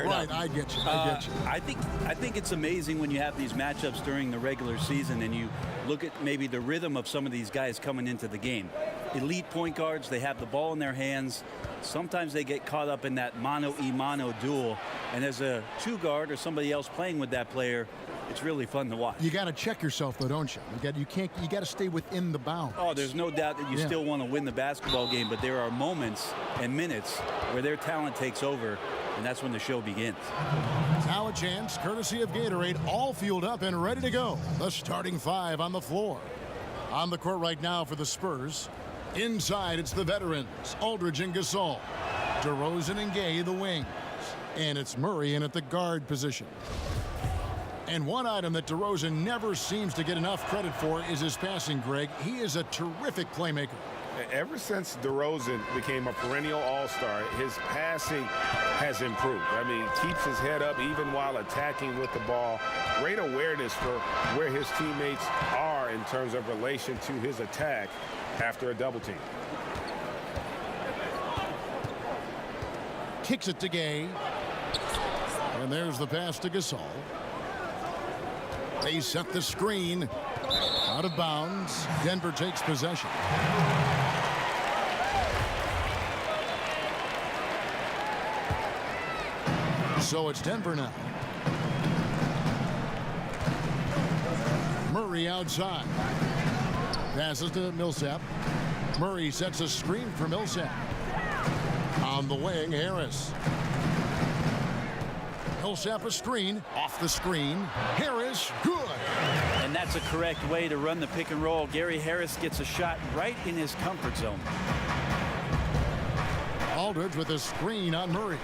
fired up. I get you. I think it's amazing when you have these matchups during the regular season and you look at maybe the rhythm of some of these guys coming into the game. Elite point guards, they have the ball in their hands. Sometimes they get caught up in that mano-a-mano duel, and as a two guard or somebody else playing with that player, it's really fun to watch. You got to check yourself, though, don't you? You got to stay within the bounds. Oh, there's no doubt that you still want to win the basketball game, but there are moments and minutes where their talent takes over, and that's when the show begins. Now a chance, courtesy of Gatorade, all fueled up and ready to go. The starting five on the floor. On the court right now for the Spurs. Inside, it's the veterans, Aldridge and Gasol. DeRozan and Gay, the wings. And it's Murray in at the guard position. And one item that DeRozan never seems to get enough credit for is his passing, Greg. He is a terrific playmaker. Ever since DeRozan became a perennial all-star, his passing has improved. I mean, keeps his head up even while attacking with the ball. Great awareness for where his teammates are in terms of relation to his attack after a double team. Kicks it to Gay. And there's the pass to Gasol. They set the screen. Out of bounds. Denver takes possession. So it's Denver now. Murray outside. Passes to Millsap. Murray sets a screen for Millsap. On the wing, Harris. Millsap a screen. Off the screen. Harris, good. And that's a correct way to run the pick and roll. Gary Harris gets a shot right in his comfort zone. Aldridge with a screen on Murray.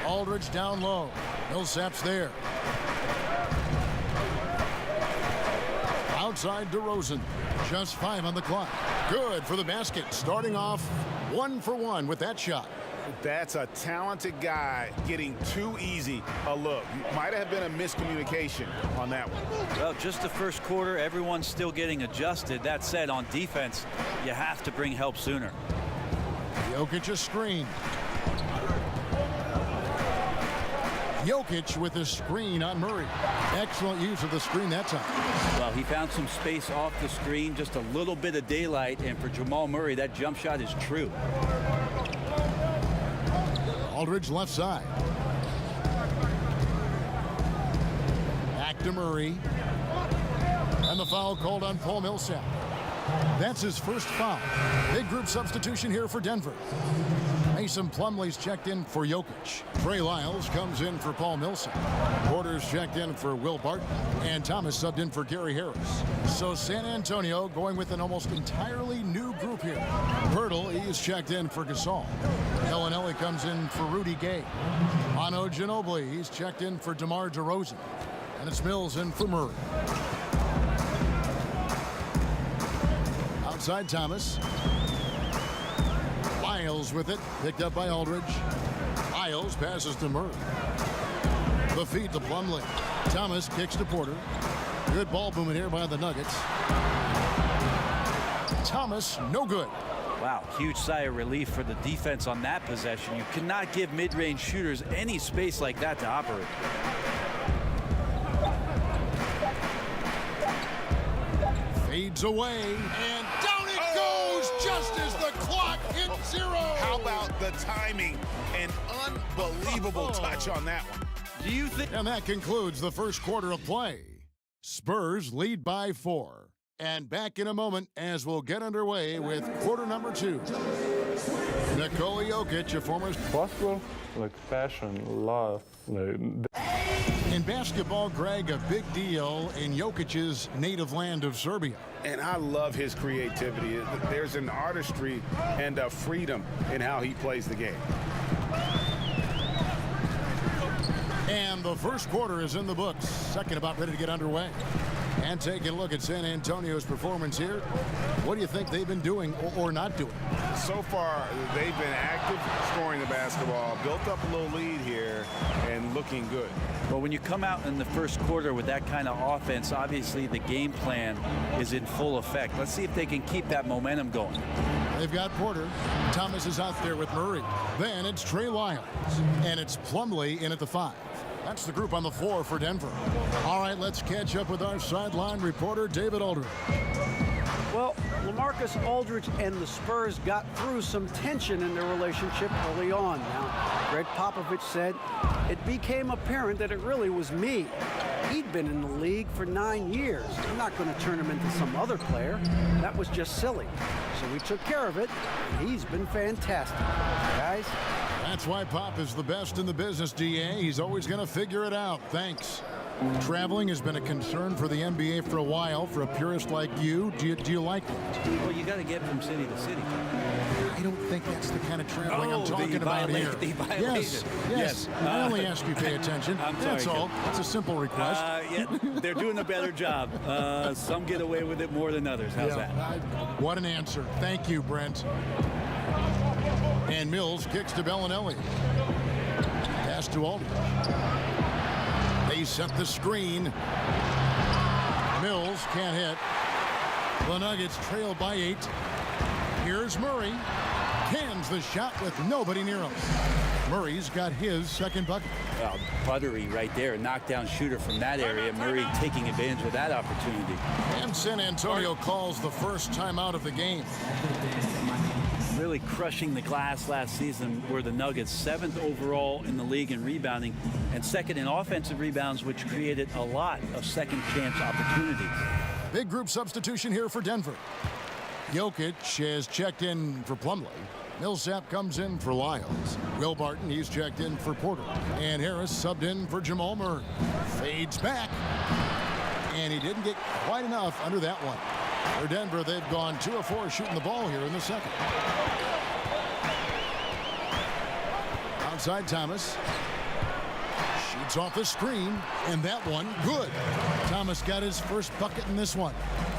Aldridge down low. Millsap's there. Outside DeRozan. Just 5 on the clock. Good for the basket. Starting off 1 for 1 with that shot. That's a talented guy getting too easy a look. Might have been a miscommunication on that one. Well, just the first quarter, everyone's still getting adjusted. That said, on defense, you have to bring help sooner. Jokic a screen. Jokic with a screen on Murray. Excellent use of the screen that time. Well, he found some space off the screen, just a little bit of daylight, and for Jamal Murray, that jump shot is true. Aldridge left side. Back to Murray. And the foul called on Paul Millsap. That's his first foul. Big group substitution here for Denver. Mason Plumlee's checked in for Jokic. Trey Lyles comes in for Paul Millsap. Porter's checked in for Will Barton. And Thomas subbed in for Gary Harris. So San Antonio going with an almost entirely new group here. Hurdle, he's checked in for Gasol. Bellinelli comes in for Rudy Gay. Manu Ginobili, he's checked in for DeMar DeRozan. And it's Mills in for Murray. Outside Thomas. Lyles with it, picked up by Aldridge. Lyles passes to Murray. The feed to Plumlee. Thomas kicks to Porter. Good ball movement here by the Nuggets. Thomas, no good. Wow, huge sigh of relief for the defense on that possession. You cannot give mid-range shooters any space like that to operate. Fades away, and down it goes just as the clock hits 0. How about the timing? An unbelievable touch on that one. Do you think? And that concludes the first quarter of play. Spurs lead by 4. And back in a moment as we'll get underway with quarter number 2. Nikola Jokic, a former... Basketball, like passion, love. In basketball, Greg, a big deal in Jokic's native land of Serbia. And I love his creativity. There's an artistry and a freedom in how he plays the game. And the first quarter is in the books. Second about ready to get underway. And taking a look at San Antonio's performance here, what do you think they've been doing or not doing? So far, they've been active, scoring the basketball, built up a little lead here, and looking good. Well, when you come out in the first quarter with that kind of offense, obviously the game plan is in full effect. Let's see if they can keep that momentum going. They've got Porter. Thomas is out there with Murray. Then it's Trey Lyles. And it's Plumlee in at the 5. That's the group on the floor for Denver. All right, let's catch up with our sideline reporter, David Aldridge. Well, LaMarcus Aldridge and the Spurs got through some tension in their relationship early on. Now, Greg Popovich said, it became apparent that it really was me. He'd been in the league for 9 years. I'm not going to turn him into some other player. That was just silly. So we took care of it, and he's been fantastic. Guys? That's why Pop is the best in the business, DA. He's always going to figure it out. Thanks. Traveling has been a concern for the NBA for a while. For a purist like you, do you like it? Well, you got to get from city to city. I don't think that's the kind of traveling I'm talking about here. Yes. I only ask you pay attention. That's all. It's a simple request. Yeah, they're doing a better job. Some get away with it more than others. How's that? What an answer. Thank you, Brent. And Mills kicks to Bellinelli. Pass to Aldridge. They set the screen. Mills can't hit. The Nuggets trail by 8. Here's Murray. Cans the shot with nobody near him. Murray's got his second bucket. Well, buttery right there. A knockdown shooter from that area. Murray taking advantage of that opportunity. And San Antonio calls the first timeout of the game. Really crushing the glass last season were the Nuggets, 7th overall in the league in rebounding and 2nd in offensive rebounds, which created a lot of second chance opportunities. Big group substitution here for Denver. Jokic has checked in for Plumlee. Millsap comes in for Lyles. Will Barton, he's checked in for Porter. And Harris subbed in for Jamal Murray. Fades back. And he didn't get quite enough under that one. For Denver, they've gone 2 of 4 shooting the ball here in the second. Outside Thomas. Shoots off the screen, and that one, good. Thomas got his first bucket in this one.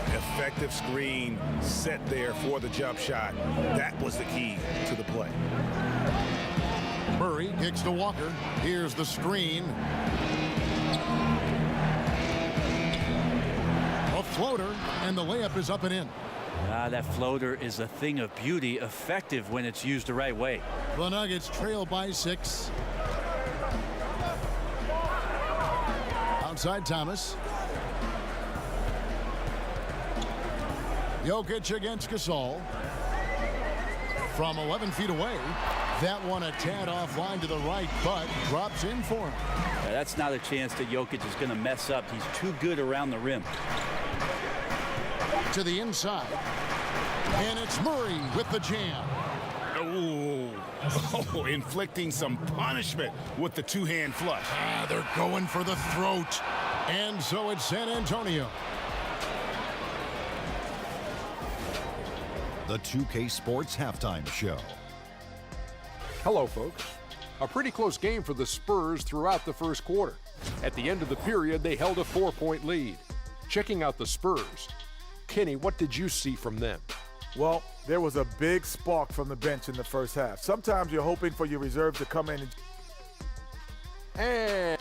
Effective screen set there for the jump shot. That was the key to the play. Murray kicks to Walker. Here's the screen. A floater, and the layup is up and in. That floater is a thing of beauty, effective when it's used the right way. The Nuggets trail by 6. Outside Thomas. Jokic against Gasol. From 11 feet away. That one a tad offline to the right, but drops in for him. Yeah, that's not a chance that Jokic is going to mess up. He's too good around the rim. To the inside. And it's Murray with the jam. Oh, inflicting some punishment with the two-hand flush. They're going for the throat. And so it's San Antonio. The 2K Sports Halftime Show. Hello, folks. A pretty close game for the Spurs throughout the first quarter. At the end of the period, they held a 4-point lead. Checking out the Spurs. Kenny, what did you see from them? Well, there was a big spark from the bench in the first half. Sometimes you're hoping for your reserve to come in And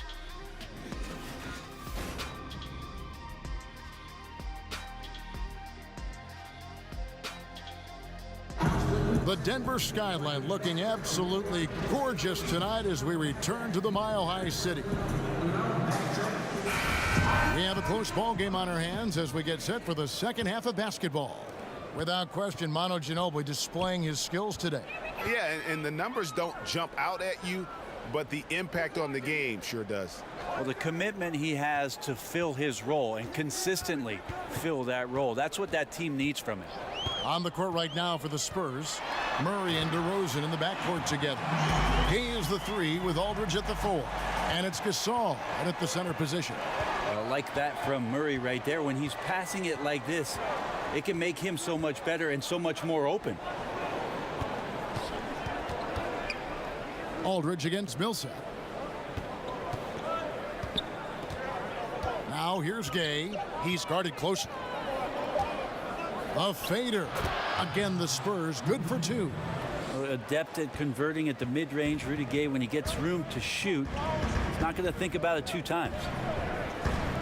the Denver skyline looking absolutely gorgeous tonight as we return to the Mile High City. We have a close ball game on our hands as we get set for the second half of basketball. Without question, Manu Ginobili displaying his skills today. Yeah, and the numbers don't jump out at you, but the impact on the game sure does. Well, the commitment he has to fill his role and consistently fill that role, that's what that team needs from him. On the court right now for the Spurs, Murray and DeRozan in the backcourt together. He is the 3 with Aldridge at the 4. And it's Gasol at the center position. I like that from Murray right there. When he's passing it like this, it can make him so much better and so much more open. Aldridge against Millsap. Now Now here's Gay. He's guarded closely. A fader. Again, the Spurs good for 2. Adept at converting at the mid-range. Rudy Gay, when he gets room to shoot, he's not going to think about it 2 times.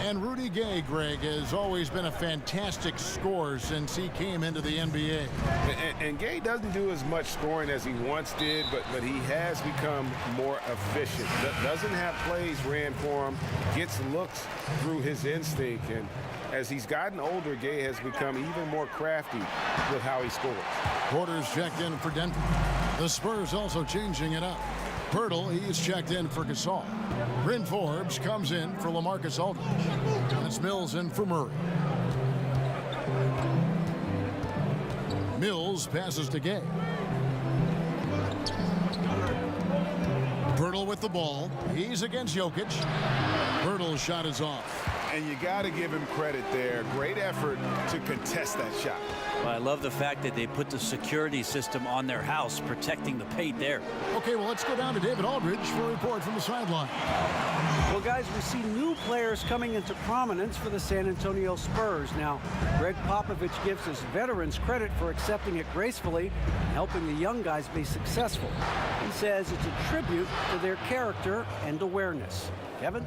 And Rudy Gay, Greg, has always been a fantastic scorer since he came into the NBA. And Gay doesn't do as much scoring as he once did, but he has become more efficient. Doesn't have plays ran for him, gets looks through his instinct. And as he's gotten older, Gay has become even more crafty with how he scores. Porter's checked in for Denver. The Spurs also changing it up. Pirtle, he's checked in for Gasol. Bryn Forbes comes in for LaMarcus Aldridge. That's Mills in for Murray. Mills passes to Gay. Pirtle with the ball. He's against Jokic. Pirtle's shot is off. And you got to give him credit there. Great effort to contest that shot. Well, I love the fact that they put the security system on their house, protecting the paint there. Okay, well, let's go down to David Aldridge for a report from the sideline. Well, guys, we see new players coming into prominence for the San Antonio Spurs. Now, Greg Popovich gives his veterans credit for accepting it gracefully and helping the young guys be successful. He says it's a tribute to their character and awareness. Kevin?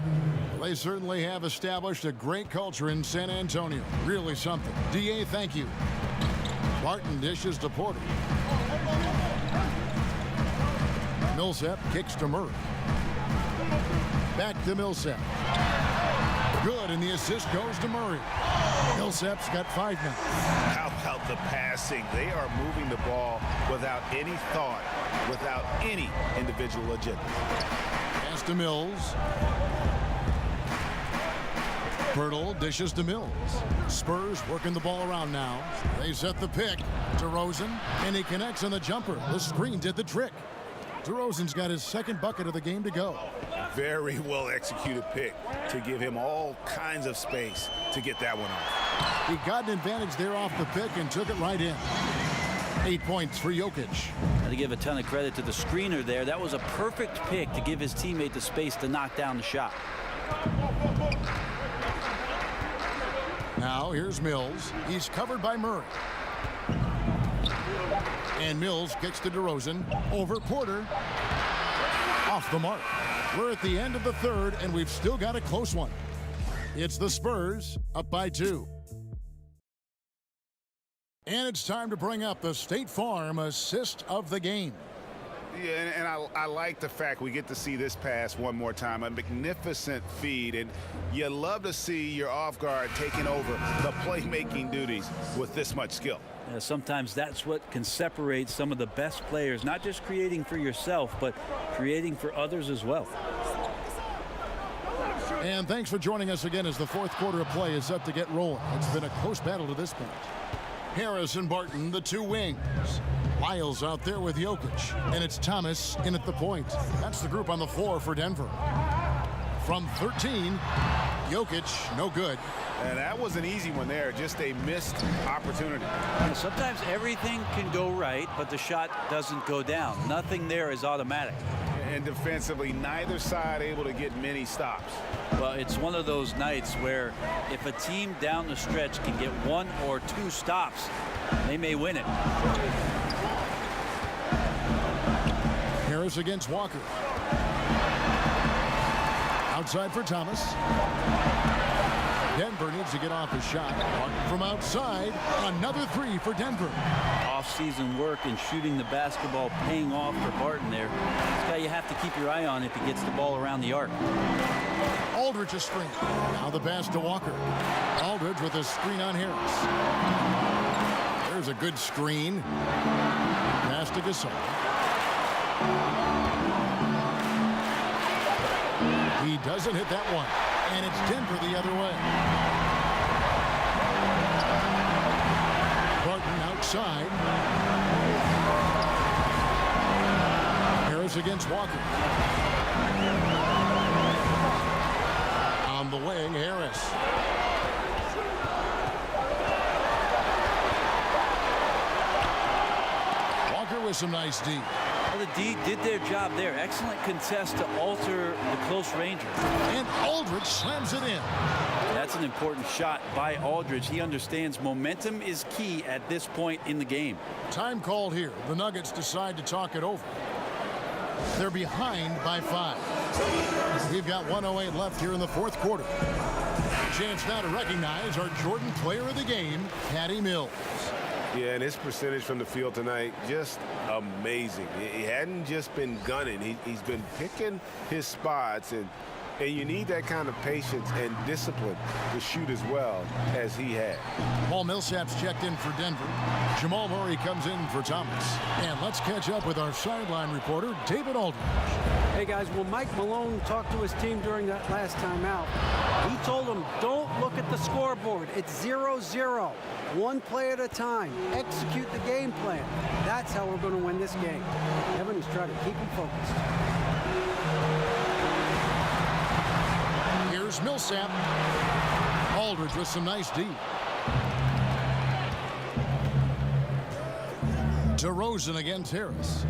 They certainly have established a great culture in San Antonio. Really something. DA, thank you. Barton dishes to Porter. Millsap kicks to Murray. Back to Millsap. Good, and the assist goes to Murray. Millsap's got 5 minutes. How about the passing? They are moving the ball without any thought, without any individual agenda. Pass to Mills. Pirtle dishes to Mills. Spurs working the ball around now. They set the pick. DeRozan, and he connects on the jumper. The screen did the trick. DeRozan's got his 2nd bucket of the game to go. Very well executed pick to give him all kinds of space to get that one off. He got an advantage there off the pick and took it right in. 8 points for Jokic. Got to give a ton of credit to the screener there. That was a perfect pick to give his teammate the space to knock down the shot. Now here's Mills. He's covered by Murray. And Mills kicks to DeRozan. Over Porter. Off the mark. We're at the end of the 3rd, and we've still got a close one. It's the Spurs up by 2. And it's time to bring up the State Farm assist of the game. Yeah, and I like the fact we get to see this pass one more time. A magnificent feed, and you love to see your off guard taking over the playmaking duties with this much skill. Sometimes that's what can separate some of the best players, not just creating for yourself, but creating for others as well. And thanks for joining us again as the 4th quarter of play is up to get rolling. It's been a close battle to this point. Harris and Barton, the 2 wings. Lyles out there with Jokic, and it's Thomas in at the point. That's the group on the floor for Denver. From 13, Jokic, no good. And that was an easy one there, just a missed opportunity. Sometimes everything can go right, but the shot doesn't go down. Nothing there is automatic. And defensively, neither side able to get many stops. Well, it's one of those nights where if a team down the stretch can get 1 or 2 stops, they may win it. Harris against Walker. Outside for Thomas. Denver needs to get off his shot. Martin from outside. Another 3 for Denver. Off-season work and shooting the basketball paying off for Barton there. This guy you have to keep your eye on if he gets the ball around the arc. Aldridge a screen. Now the pass to Walker. Aldridge with a screen on Harris. There's a good screen. Pass to Gasol. He doesn't hit that one. And it's Denver the other way. Barton outside. Harris against Walker. On the wing, Harris. Walker with some nice D. Well, the D did their job there. Excellent contest to alter the close ranger. And Aldridge slams it in. That's That's an important shot by Aldridge. He understands momentum is key at this point in the game. Time called here. The Nuggets decide to talk it over. They're behind by 5. We've got 1:08 left here in the fourth quarter. Chance now to recognize our Jordan player of the game, Patty Mills. Yeah, and his percentage from the field tonight, just amazing. He hadn't just been gunning. He's been picking his spots, and you need that kind of patience and discipline to shoot as well as he had. Paul Millsap's checked in for Denver. Jamal Murray comes in for Thomas. And let's catch up with our sideline reporter, David Aldridge. Hey, guys, when Mike Malone talked to his team during that last time out, he told them, don't look at the scoreboard. It's 0-0. One play at a time. Execute the game plan. That's how we're going to win this game. Evan is trying to keep him focused. Here's Millsap. Aldridge with some nice D. DeRozan against Harris.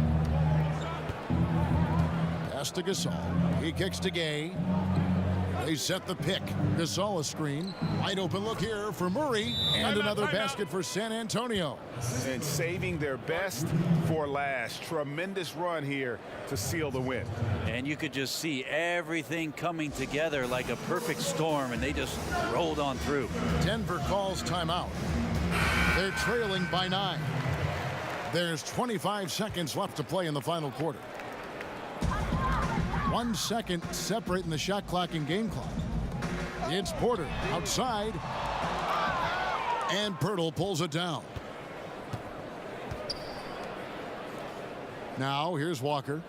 Pass to Gasol. He kicks to Gay. They set the pick. Gasol a screen. Wide open look here for Murray. And another basket for San Antonio. And saving their best for last. Tremendous run here to seal the win. And you could just see everything coming together like a perfect storm, and they just rolled on through. Denver calls timeout. They're trailing by 9. There's 25 seconds left to play in the final quarter. 1 second separating the shot clock and game clock. It's Porter outside. And Pirtle pulls it down. Now here's Walker.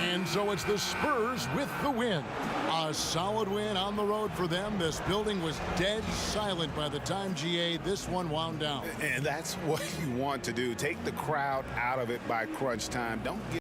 And so it's the Spurs with the win. A solid win on the road for them. This building was dead silent by the time this one wound down. And that's what you want to do. Take the crowd out of it by crunch time. Don't get